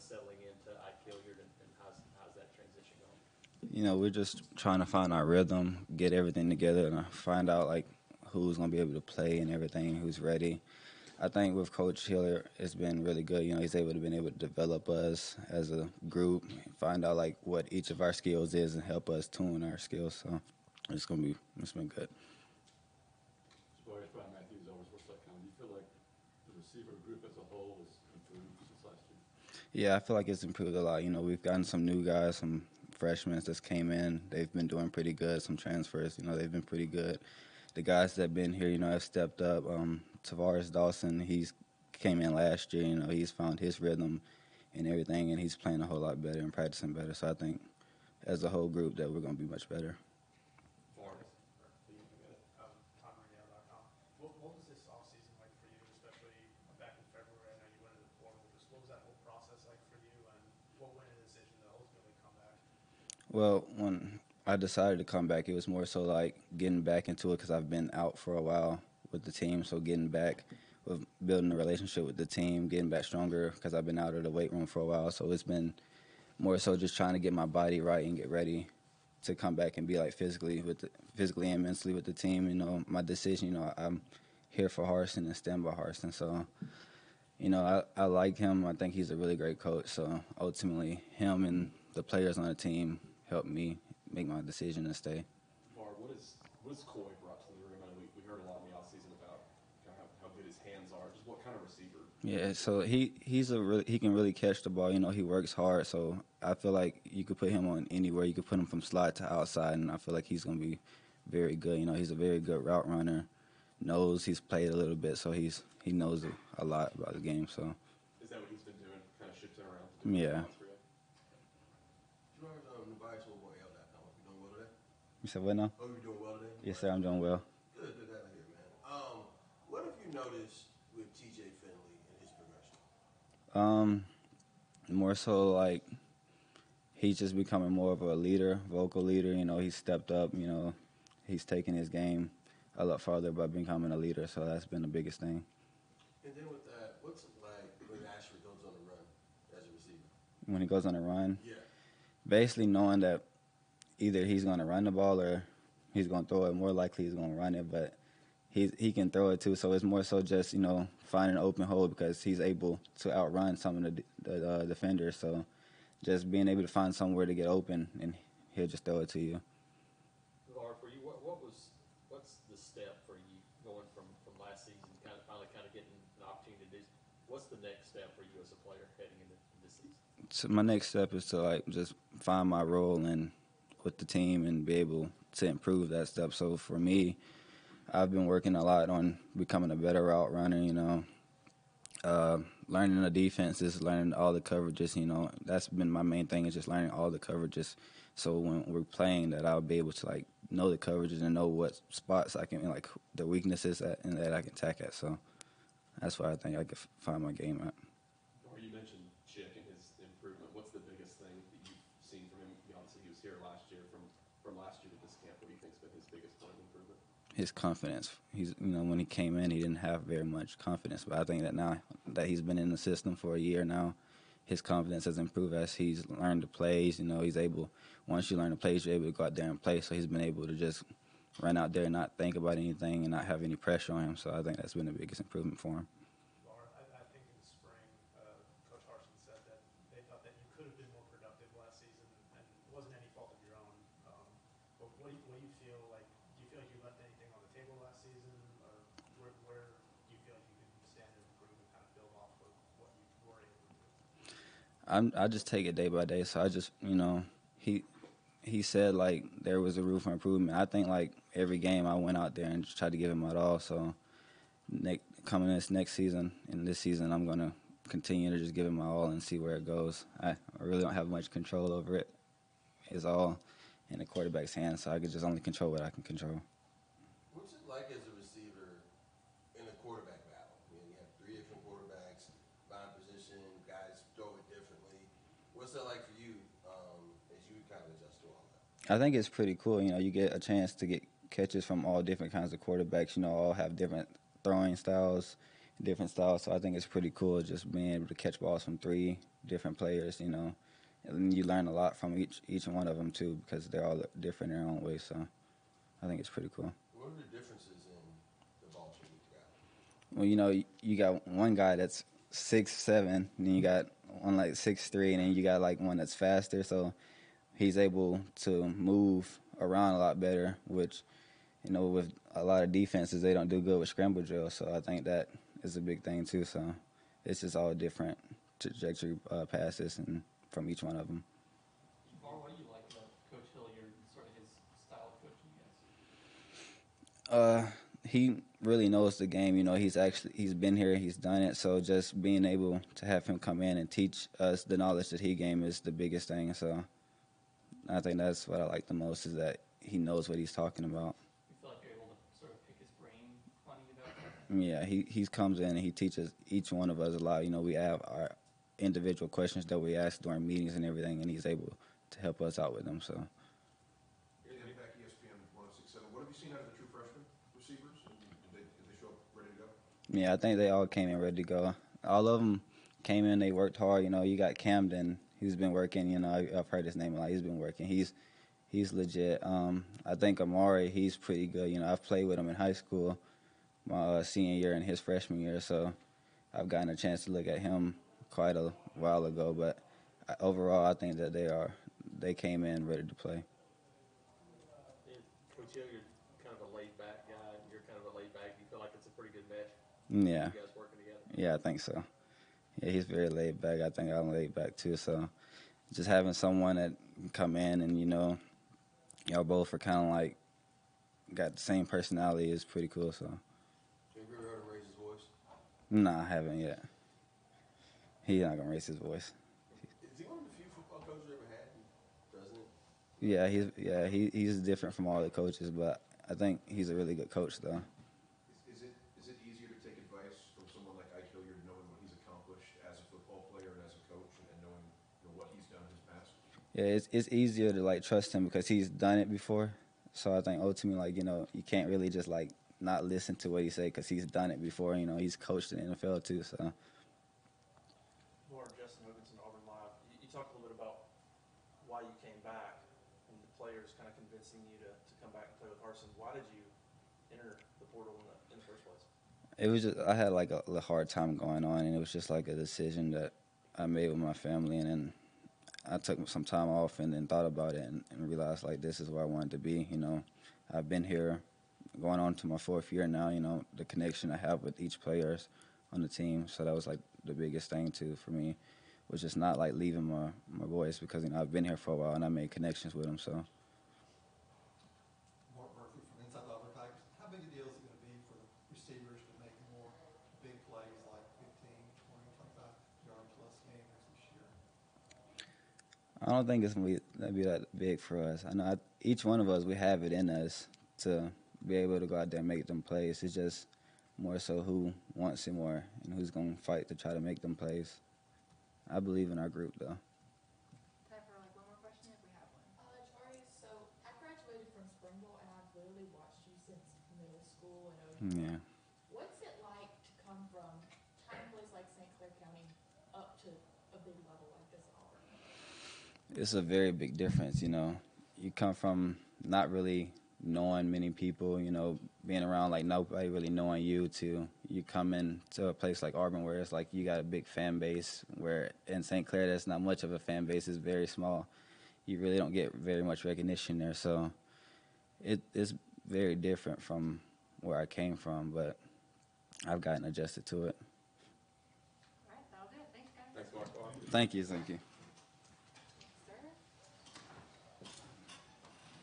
of settling into Ike Hilliard, and how's that transition going? We're just trying to find our rhythm, get everything together, and find out like who's gonna be able to play and everything, who's ready. I think with Coach Hiller, it's been really good. He's been able to develop us as a group, find out like what each of our skills is, and help us tune our skills. So it's been good. JaVarrius Matthews always works like kind of. Do you feel like the receiver group as a whole has improved since last year? Yeah, I feel like it's improved a lot. We've gotten some new guys, some freshmen that came in. They've been doing pretty good. Some transfers, they've been pretty good. The guys that have been here, have stepped up. JaVarrius Johnson, he's came in last year. He's found his rhythm and everything, and he's playing a whole lot better and practicing better. So I think, as a whole group, that we're going to be much better. What was this offseason like for you, especially back in February? I know you went into the portal. Just what was that whole process like for you, and what went into the decision to ultimately come back? Well, when I decided to come back, it was more so like getting back into it because I've been out for a while with the team. So getting back with building a relationship with the team, getting back stronger because I've been out of the weight room for a while. So it's been more so just trying to get my body right and get ready to come back and be like physically and mentally with the team. My decision. I'm here for Harsin and stand by Harsin. So I like him. I think he's a really great coach. So ultimately, him and the players on the team helped me make my decision to stay. What has Coy brought to the room? I mean, we heard a lot in the offseason about kind of how good his hands are. Just what kind of receiver? Yeah, so he can really catch the ball. He works hard. So I feel like you could put him on anywhere. You could put him from slide to outside, and I feel like he's gonna be very good. He's a very good route runner. He's played a little bit, so he knows a lot about the game. So is that what he's been doing? Kind of shifting around. Yeah. JaVarrius, you doing well today? You said what now? Oh, you doing well today? Yes, sir. I'm doing well. Good to have you here, man. What have you noticed with TJ Finley and his progression? More so like he's just becoming more of a leader, vocal leader. He's stepped up. He's taken his game a lot farther by becoming a leader. So that's been the biggest thing. And then with that, what's it like when Ashley goes on a run as a receiver? When he goes on a run, Yeah. basically knowing that either he's going to run the ball or he's going to throw it. More likely he's going to run it, but he can throw it too. So it's more so just finding an open hole because he's able to outrun some of the defenders. So just being able to find somewhere to get open and he'll just throw it to you. For you, what's the step for you going from last season, finally getting an opportunity to do? What's the next step for you as a player heading into this season? So my next step is to just find my role and with the team and be able to improve that step. So for me, I've been working a lot on becoming a better route runner. Learning the defenses, learning all the coverages. That's been my main thing is just learning all the coverages. So when we're playing, that I'll be able to know the coverages and know what spots I can the weaknesses and that I can attack at. So that's where I think I can find my game at. Or you mentioned Chick and his improvement. What's the biggest thing that you've seen from him? Obviously, he was here last year. From last year to this camp, what do you think's been his biggest point of improvement? His confidence. When he came in, he didn't have very much confidence. But I think that now that he's been in the system for a year now, his confidence has improved as he's learned the plays. He's able, once you learn the plays, you're able to go out there and play. So he's been able to just run out there and not think about anything and not have any pressure on him. So I think that's been the biggest improvement for him. I think in the spring, Coach Harsin said that they thought that you could have been more productive last season, and it wasn't any fault of your own. But what do you feel like? Do you feel like you left anything on the table last season, or where do you feel like you can stand and improve and kind of build off of what you were able to do? I just take it day by day. So I just, he said there was a room for improvement. I think every game I went out there and just tried to give him my all. So coming this next season and this season, I'm gonna continue to just give him my all and see where it goes. I really don't have much control over it. It's all in the quarterback's hands, so I can just only control what I can control. What's it like as a receiver in a quarterback battle? You have three different quarterbacks, find position, guys throw it differently. What's that like for you as you kind of adjust to all that? I think it's pretty cool. You get a chance to get catches from all different kinds of quarterbacks. All have different throwing styles, different styles. So I think it's pretty cool just being able to catch balls from 3 different players, you know. And you learn a lot from each one of them, too, because they're all different in their own way. So I think it's pretty cool. What are the differences in the balls from each guy? Well, you know, you got one guy that's 6'7", and then you got one like 6'3", and then you got like one that's faster. So he's able to move around a lot better, which, you know, with a lot of defenses, they don't do good with scramble drills. So I think that is a big thing, too. So it's just all different trajectory passes and from each one of them. What do you like about Coach Hilliard and sort of his style of coaching you guys? He really knows the game. You know, he's been here, he's done it. So just being able to have him come in and teach us the knowledge that he gained is the biggest thing. So I think that's what I like the most, is that he knows what he's talking about. You feel like you're able to sort of pick his brain on you about something? Yeah, he comes in and he teaches each one of us a lot. You know, we have our individual questions that we ask during meetings and everything, and he's able to help us out with them. So. Back ESPN 106.7. What have you seen out of the true freshman receivers? Did they show up ready to go? Yeah, I think they all came in ready to go. All of them came in, they worked hard. You know, you got Camden, he's been working. You know, I've heard his name a lot. He's been working. He's legit. I think Amari, he's pretty good. You know, I've played with him in high school, my senior year and his freshman year, so I've gotten a chance to look at him quite a while ago. But overall, I think that they came in ready to play. Coach Hill, you're kind of a laid-back guy. You're kind of a laid-back. You feel like it's a pretty good mesh? Yeah. You guys working together? Yeah, I think so. Yeah, he's very laid back. I think I'm laid back too. So just having someone that can come in and, you know, y'all both are kind of like got the same personality is pretty cool. So. Have you ever heard him raise his voice? Nah, I haven't yet. He's not gonna raise his voice. Is he one of the few football coaches you ever had? Doesn't it? He's different from all the coaches, but I think he's a really good coach though. Is it easier to take advice from someone like Ike Hilliard, knowing what he's accomplished as a football player and as a coach, and knowing, you know, what he's done in his past? Yeah, it's easier to like trust him because he's done it before. So I think ultimately, like, you know, you can't really just like not listen to what he say because he's done it before. You know, he's coached in the NFL too. So. More Justin Hoganson, Auburn Live. You talked a little bit about why you came back and the players kind of convincing you to come back and play with Harsin. Why did you enter the portal in the first place? It was just, I had like a hard time going on, and it was just like a decision that I made with my family, and then I took some time off and then thought about it and realized like this is where I wanted to be. You know, I've been here going on to my 4th year now. You know, the connection I have with each player on the team, so that was like the biggest thing too for me, was just not like leaving my boys, because, you know, I've been here for a while and I made connections with them. So. Mark Murphy from inside the Auburn Tigers. How big a deal is it going to be for the receivers to make more big plays like 15, 20, 25-yard plus games this year? I don't think it's going to be that big for us. I know each one of us, we have it in us to be able to go out there and make them plays. It's just more so who wants it more and who's going to fight to try to make them plays. I believe in our group, though. Time for like one more question if we have one. JaVarrius, so I graduated from Springville and I've literally watched you since middle school and OU. Yeah. What's it like to come from tiny place like St. Clair County up to a big level like this at Auburn? It's a very big difference, you know. You come from not really knowing many people, you know, being around like nobody really knowing you, to you come into a place like Auburn where it's like you got a big fan base, where in St. Clair there's not much of a fan base. It's very small. You really don't get very much recognition there. So it's very different from where I came from, but I've gotten adjusted to it. All right, that'll do it. Thanks, guys. Thanks, Mark. Thank you.